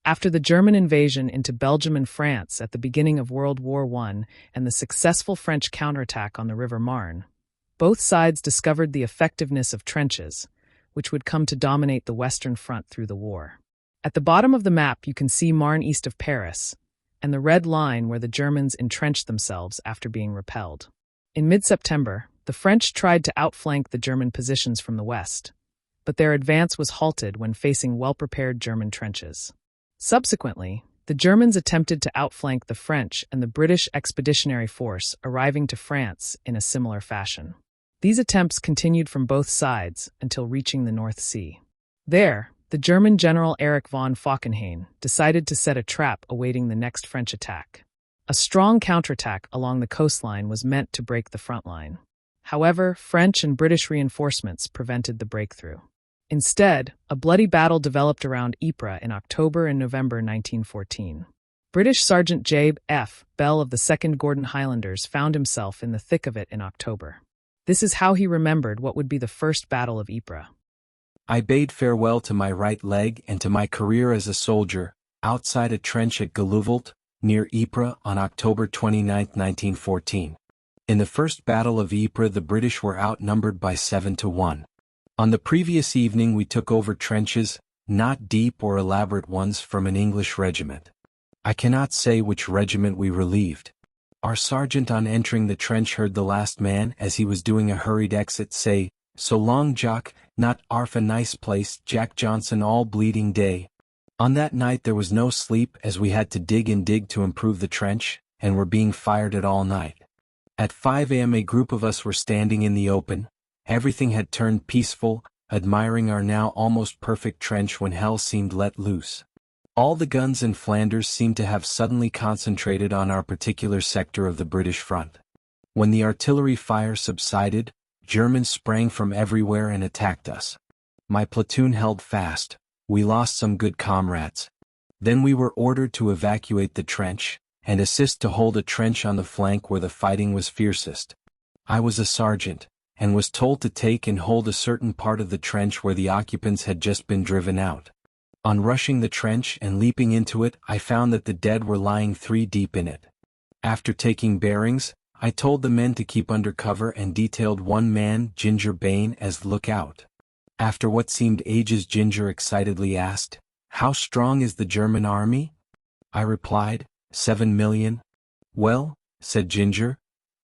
After the German invasion into Belgium and France at the beginning of World War I and the successful French counterattack on the River Marne, both sides discovered the effectiveness of trenches, which would come to dominate the Western Front through the war. At the bottom of the map you can see Marne east of Paris, and the red line where the Germans entrenched themselves after being repelled. In mid-September, the French tried to outflank the German positions from the west, but their advance was halted when facing well-prepared German trenches. Subsequently, the Germans attempted to outflank the French and the British Expeditionary Force arriving to France in a similar fashion. These attempts continued from both sides until reaching the North Sea. There, the German General Erich von Falkenhayn decided to set a trap awaiting the next French attack. A strong counterattack along the coastline was meant to break the front line. However, French and British reinforcements prevented the breakthrough. Instead, a bloody battle developed around Ypres in October and November 1914. British Sergeant Jabe F. Bell of the 2nd Gordon Highlanders found himself in the thick of it in October. This is how he remembered what would be the First Battle of Ypres. I bade farewell to my right leg and to my career as a soldier, outside a trench at Galluvelt, near Ypres, on October 29, 1914. In the First Battle of Ypres the British were outnumbered by 7-1. On the previous evening we took over trenches, not deep or elaborate ones, from an English regiment. I cannot say which regiment we relieved. Our sergeant on entering the trench heard the last man, as he was doing a hurried exit, say, "So long, Jock, not 'arf a nice place, Jack Johnson all bleeding day." On that night there was no sleep, as we had to dig and dig to improve the trench, and were being fired at all night. At 5 a.m. a group of us were standing in the open. Everything had turned peaceful, admiring our now almost perfect trench when hell seemed let loose. All the guns in Flanders seemed to have suddenly concentrated on our particular sector of the British front. When the artillery fire subsided, Germans sprang from everywhere and attacked us. My platoon held fast. We lost some good comrades. Then we were ordered to evacuate the trench, and assist to hold a trench on the flank where the fighting was fiercest. I was a sergeant, and was told to take and hold a certain part of the trench where the occupants had just been driven out. On rushing the trench and leaping into it, I found that the dead were lying 3 deep in it. After taking bearings, I told the men to keep under cover and detailed one man, Ginger Bain, as lookout. After what seemed ages, Ginger excitedly asked, "How strong is the German army?" I replied, 7 million. "Well," said Ginger,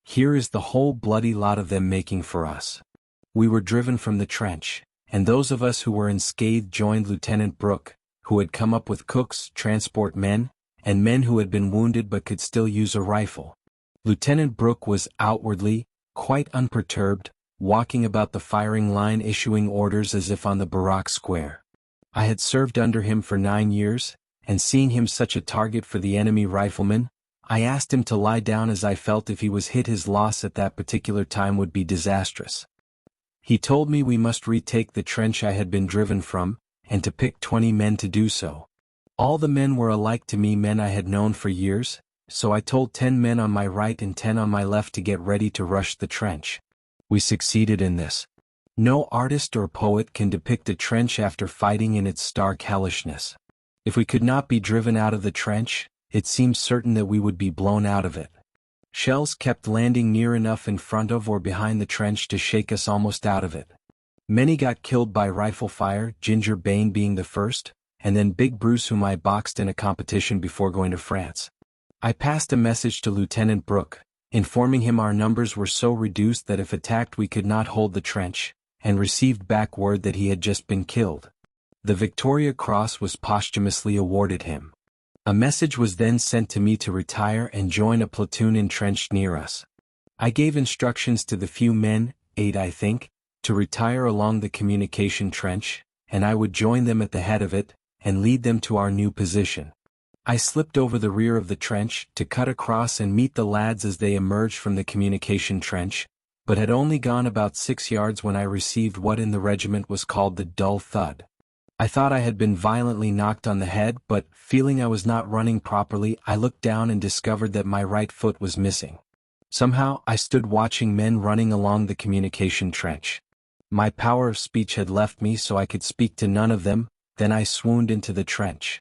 "here is the whole bloody lot of them making for us." We were driven from the trench, and those of us who were unscathed joined Lieutenant Brooke, who had come up with cooks, transport men, and men who had been wounded but could still use a rifle. Lieutenant Brooke was outwardly quite unperturbed, walking about the firing line issuing orders as if on the barrack square. I had served under him for 9 years, and seeing him such a target for the enemy riflemen, I asked him to lie down, as I felt if he was hit his loss at that particular time would be disastrous. He told me we must retake the trench I had been driven from, and to pick 20 men to do so. All the men were alike to me, men I had known for years, so I told 10 men on my right and 10 on my left to get ready to rush the trench. We succeeded in this. No artist or poet can depict a trench after fighting in its stark hellishness. If we could not be driven out of the trench, it seemed certain that we would be blown out of it. Shells kept landing near enough in front of or behind the trench to shake us almost out of it. Many got killed by rifle fire, Ginger Bain being the first, and then Big Bruce, whom I boxed in a competition before going to France. I passed a message to Lieutenant Brooke, informing him our numbers were so reduced that if attacked we could not hold the trench, and received back word that he had just been killed. The Victoria Cross was posthumously awarded him. A message was then sent to me to retire and join a platoon entrenched near us. I gave instructions to the few men, 8 I think, to retire along the communication trench, and I would join them at the head of it, and lead them to our new position. I slipped over the rear of the trench, to cut across and meet the lads as they emerged from the communication trench, but had only gone about 6 yards when I received what in the regiment was called the dull thud. I thought I had been violently knocked on the head, but, feeling I was not running properly, I looked down and discovered that my right foot was missing. Somehow, I stood watching men running along the communication trench. My power of speech had left me, so I could speak to none of them. Then I swooned into the trench.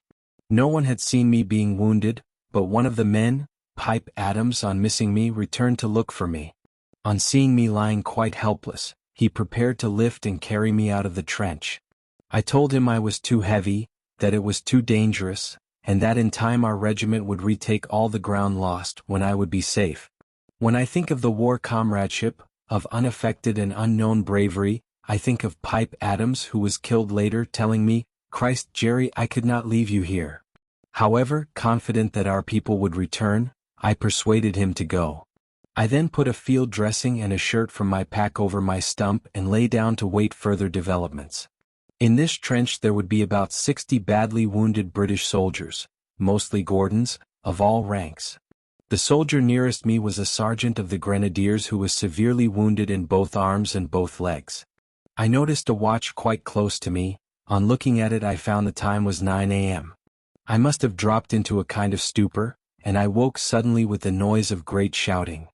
No one had seen me being wounded, but one of the men, Pipe Adams, on missing me returned to look for me. On seeing me lying quite helpless, he prepared to lift and carry me out of the trench. I told him I was too heavy, that it was too dangerous, and that in time our regiment would retake all the ground lost when I would be safe. When I think of the war comradeship, of unaffected and unknown bravery, I think of Pipe Adams, who was killed later, telling me, "Christ, Jerry, I could not leave you here." However, confident that our people would return, I persuaded him to go. I then put a field dressing and a shirt from my pack over my stump and lay down to wait further developments. In this trench there would be about 60 badly wounded British soldiers, mostly Gordons, of all ranks. The soldier nearest me was a sergeant of the Grenadiers who was severely wounded in both arms and both legs. I noticed a watch quite close to me. On looking at it I found the time was 9 a.m. I must have dropped into a kind of stupor, and I woke suddenly with the noise of great shouting.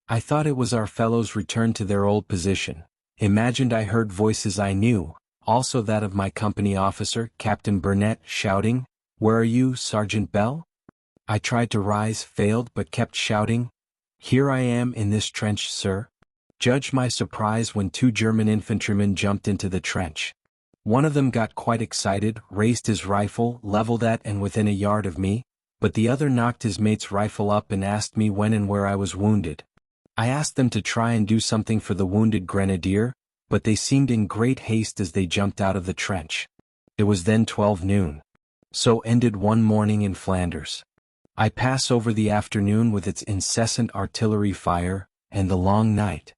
I thought it was our fellows returned to their old position, imagined I heard voices I knew, also that of my company officer, Captain Burnett, shouting, "Where are you, Sergeant Bell?" I tried to rise, failed, but kept shouting, "Here I am in this trench, sir." Judge my surprise when 2 German infantrymen jumped into the trench. One of them got quite excited, raised his rifle, leveled at and within a yard of me, but the other knocked his mate's rifle up and asked me when and where I was wounded. I asked them to try and do something for the wounded grenadier, but they seemed in great haste as they jumped out of the trench. It was then 12 noon. So ended one morning in Flanders. I pass over the afternoon with its incessant artillery fire, and the long night.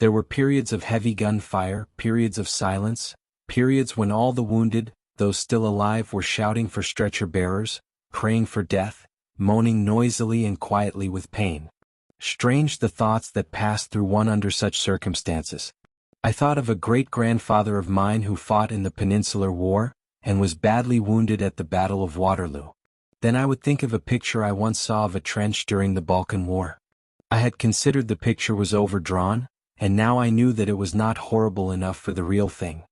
There were periods of heavy gunfire, periods of silence, periods when all the wounded, those still alive, were shouting for stretcher bearers, praying for death, moaning noisily and quietly with pain. Strange the thoughts that passed through one under such circumstances. I thought of a great-grandfather of mine who fought in the Peninsular War, and was badly wounded at the Battle of Waterloo. Then I would think of a picture I once saw of a trench during the Balkan War. I had considered the picture was overdrawn, and now I knew that it was not horrible enough for the real thing.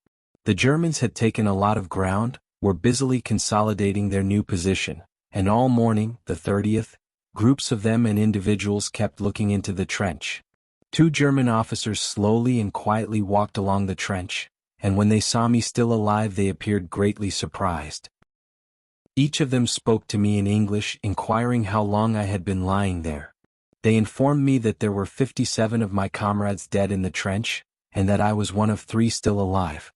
The Germans had taken a lot of ground, were busily consolidating their new position, and all morning, the 30th, groups of them and individuals kept looking into the trench. 2 German officers slowly and quietly walked along the trench, and when they saw me still alive they appeared greatly surprised. Each of them spoke to me in English, inquiring how long I had been lying there. They informed me that there were 57 of my comrades dead in the trench, and that I was one of 3 still alive.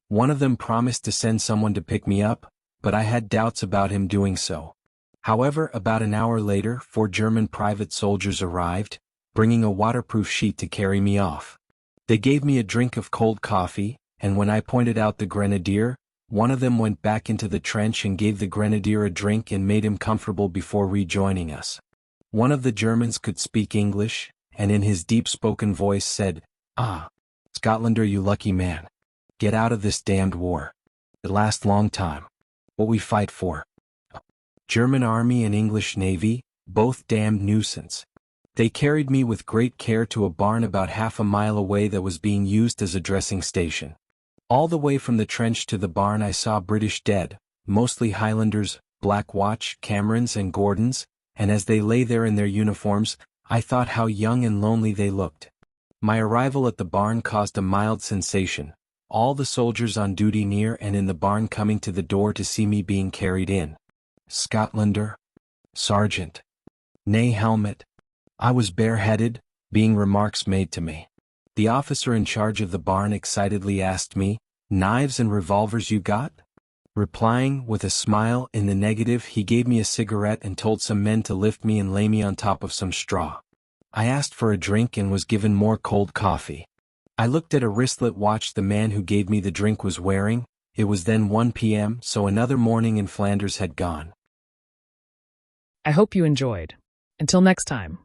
One of them promised to send someone to pick me up, but I had doubts about him doing so. However, about an hour later 4 German private soldiers arrived, bringing a waterproof sheet to carry me off. They gave me a drink of cold coffee, and when I pointed out the grenadier, one of them went back into the trench and gave the grenadier a drink and made him comfortable before rejoining us. One of the Germans could speak English, and in his deep-spoken voice said, "Ah, Scotlander, you lucky man. Get out of this damned war. It lasts long time. What we fight for. German army and English navy, both damned nuisance." They carried me with great care to a barn about half a mile away that was being used as a dressing station. All the way from the trench to the barn I saw British dead, mostly Highlanders, Black Watch, Camerons and Gordons, and as they lay there in their uniforms, I thought how young and lonely they looked. My arrival at the barn caused a mild sensation, all the soldiers on duty near and in the barn coming to the door to see me being carried in. Scotlander. Sergeant. Nay helmet. I was bareheaded, being remarks made to me. The officer in charge of the barn excitedly asked me, "Knives and revolvers you got?" Replying, with a smile, in the negative, he gave me a cigarette and told some men to lift me and lay me on top of some straw. I asked for a drink and was given more cold coffee. I looked at a wristlet watch the man who gave me the drink was wearing. It was then 1 p.m., so another morning in Flanders had gone. I hope you enjoyed. Until next time.